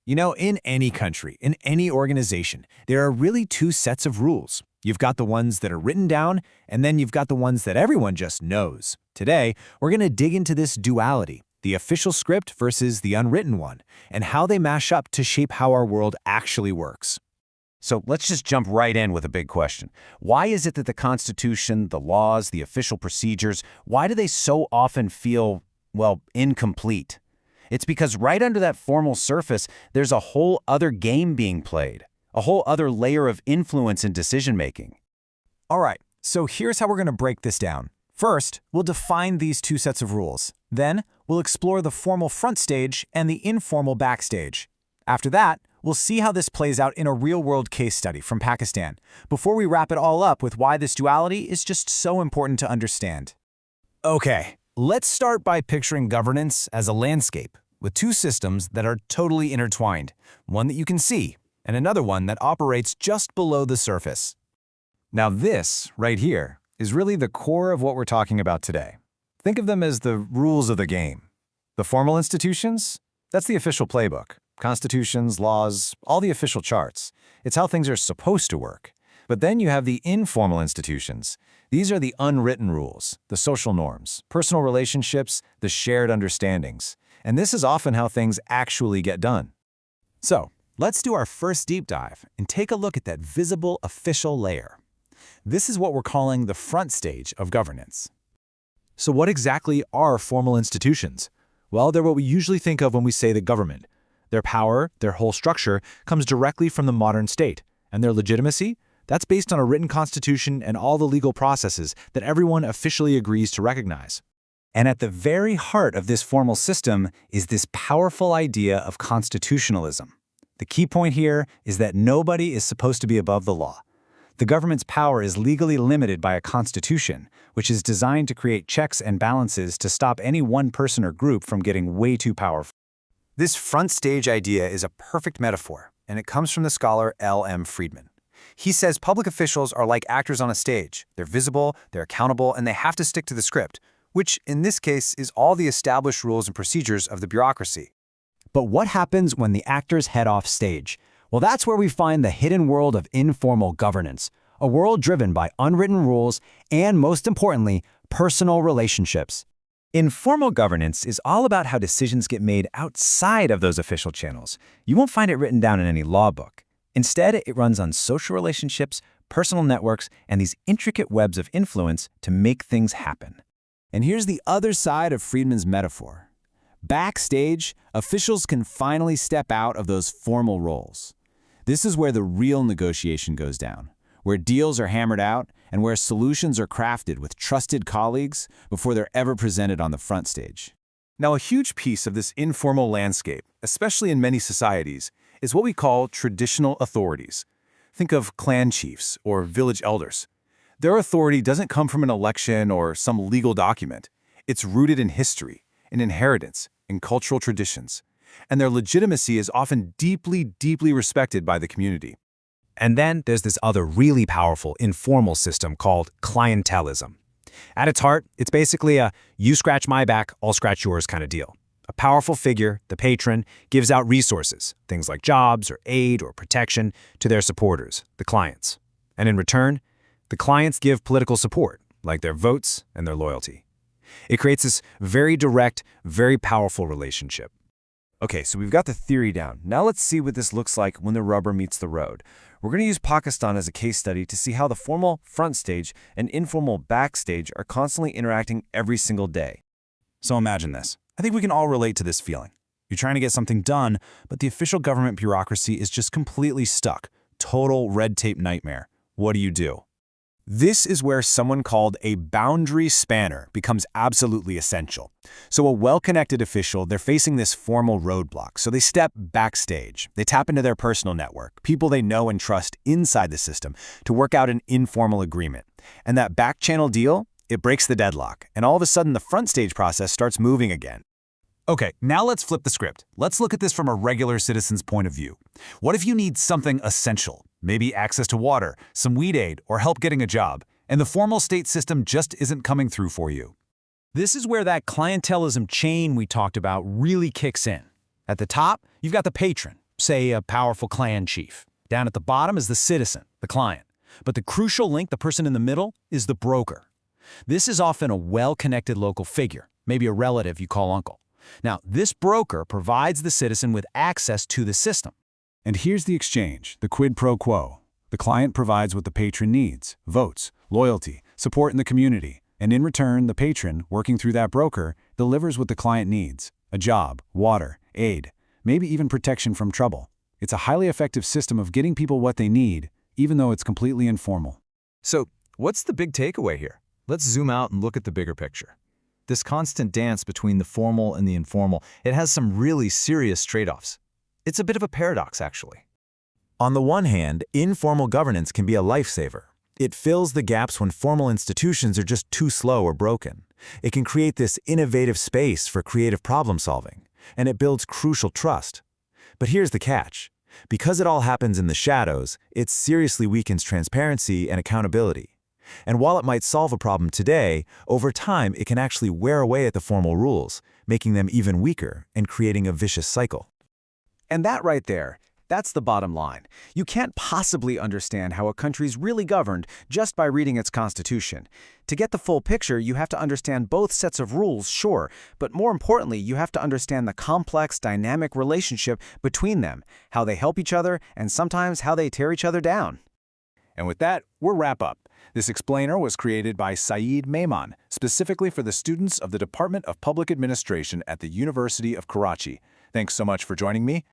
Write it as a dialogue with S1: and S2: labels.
S1: You know, in any country, in any organization, there are really two sets of rules. You've got the ones that are written down, and then you've got the ones that everyone just knows. Today, we're going to dig into this duality, the official script versus the unwritten one, and how they mash up to shape how our world actually works. So let's just jump right in with a big question. Why is it that the Constitution, the laws, the official procedures, why do they so often feel, well, incomplete? It's because right under that formal surface, there's a whole other game being played, a whole other layer of influence in decision-making.
S2: All right, so here's how we're going to break this down. First, we'll define these two sets of rules. Then, we'll explore the formal front stage and the informal backstage. After that, we'll see how this plays out in a real-world case study from Pakistan, before we wrap it all up with why this duality is just so important to understand.
S1: Okay, let's start by picturing governance as a landscape, with two systems that are totally intertwined, one that you can see, and another one that operates just below the surface. Now this, right here, is really the core of what we're talking about today. Think of them as the rules of the game. The formal institutions? That's the official playbook. Constitutions, laws, all the official charts. It's how things are supposed to work. But then you have the informal institutions. These are the unwritten rules, the social norms, personal relationships, the shared understandings. And this is often how things actually get done. So, let's do our first deep dive and take a look at that visible official layer. This is what we're calling the front stage of governance.
S3: So what exactly are formal institutions? Well, they're what we usually think of when we say the government. Their power, their whole structure, comes directly from the modern state. And their legitimacy? That's based on a written constitution and all the legal processes that everyone officially agrees to recognize.
S4: And at the very heart of this formal system is this powerful idea of constitutionalism. The key point here is that nobody is supposed to be above the law. The government's power is legally limited by a constitution, which is designed to create checks and balances to stop any one person or group from getting way too powerful.
S1: This front stage idea is a perfect metaphor, and it comes from the scholar L.M. Friedman. He says public officials are like actors on a stage. They're visible, they're accountable, and they have to stick to the script, which in this case is all the established rules and procedures of the bureaucracy.
S2: But what happens when the actors head off stage? Well, that's where we find the hidden world of informal governance, a world driven by unwritten rules and, most importantly, personal relationships.
S4: Informal governance is all about how decisions get made outside of those official channels. You won't find it written down in any law book. Instead, it runs on social relationships, personal networks, and these intricate webs of influence to make things happen.
S2: And here's the other side of Friedman's metaphor. Backstage, officials can finally step out of those formal roles. This is where the real negotiation goes down, where deals are hammered out and where solutions are crafted with trusted colleagues before they're ever presented on the front stage.
S1: Now, a huge piece of this informal landscape, especially in many societies, is what we call traditional authorities. Think of clan chiefs or village elders. Their authority doesn't come from an election or some legal document. It's rooted in history, in inheritance, in cultural traditions. And their legitimacy is often deeply, deeply respected by the community.
S3: And then there's this other really powerful informal system called clientelism. At its heart, it's basically a you scratch my back, I'll scratch yours kind of deal. A powerful figure, the patron, gives out resources, things like jobs or aid or protection, to their supporters, the clients. And in return, the clients give political support, like their votes and their loyalty. It creates this very direct, very powerful relationship.
S1: Okay, so we've got the theory down. Now let's see what this looks like when the rubber meets the road. We're going to use Pakistan as a case study to see how the formal front stage and informal backstage are constantly interacting every single day. So imagine this. I think we can all relate to this feeling. You're trying to get something done, but the official government bureaucracy is just completely stuck. Total red tape nightmare. What do you do? This is where someone called a boundary spanner becomes absolutely essential. So a well-connected official, they're facing this formal roadblock, so they step backstage. They tap into their personal network, people they know and trust inside the system, to work out an informal agreement. And that back-channel deal, it breaks the deadlock, and all of a sudden the front stage process starts moving again. Okay, now let's flip the script. Let's look at this from a regular citizen's point of view. What if you need something essential? Maybe access to water, some weed aid, or help getting a job, and the formal state system just isn't coming through for you. This is where that clientelism chain we talked about really kicks in. At the top, you've got the patron,
S2: say a powerful clan chief. Down at the bottom is the citizen, the client. But the crucial link, the person in the middle, is the broker. This is often a well-connected local figure, maybe a relative you call uncle. Now, this broker provides the citizen with access to the system.
S5: And here's the exchange, the quid pro quo. The client provides what the patron needs: votes, loyalty, support in the community. And in return, the patron, working through that broker, delivers what the client needs: a job, water, aid, maybe even protection from trouble. It's a highly effective system of getting people what they need, even though it's completely informal.
S6: So, what's the big takeaway here? Let's zoom out and look at the bigger picture. This constant dance between the formal and the informal, it has some really serious trade-offs. It's a bit of a paradox, actually.
S2: On the one hand, informal governance can be a lifesaver. It fills the gaps when formal institutions are just too slow or broken. It can create this innovative space for creative problem solving, and it builds crucial trust. But here's the catch. Because it all happens in the shadows, it seriously weakens transparency and accountability. And while it might solve a problem today, over time it can actually wear away at the formal rules, making them even weaker and creating a vicious cycle.
S1: And that right there, that's the bottom line. You can't possibly understand how a country's really governed just by reading its constitution. To get the full picture, you have to understand both sets of rules, sure, but more importantly, you have to understand the complex, dynamic relationship between them, how they help each other, and sometimes how they tear each other down.
S5: And with that, we'll wrap up. This explainer was created by Saeed Maiman, specifically for the students of the Department of Public Administration at the University of Karachi. Thanks so much for joining me,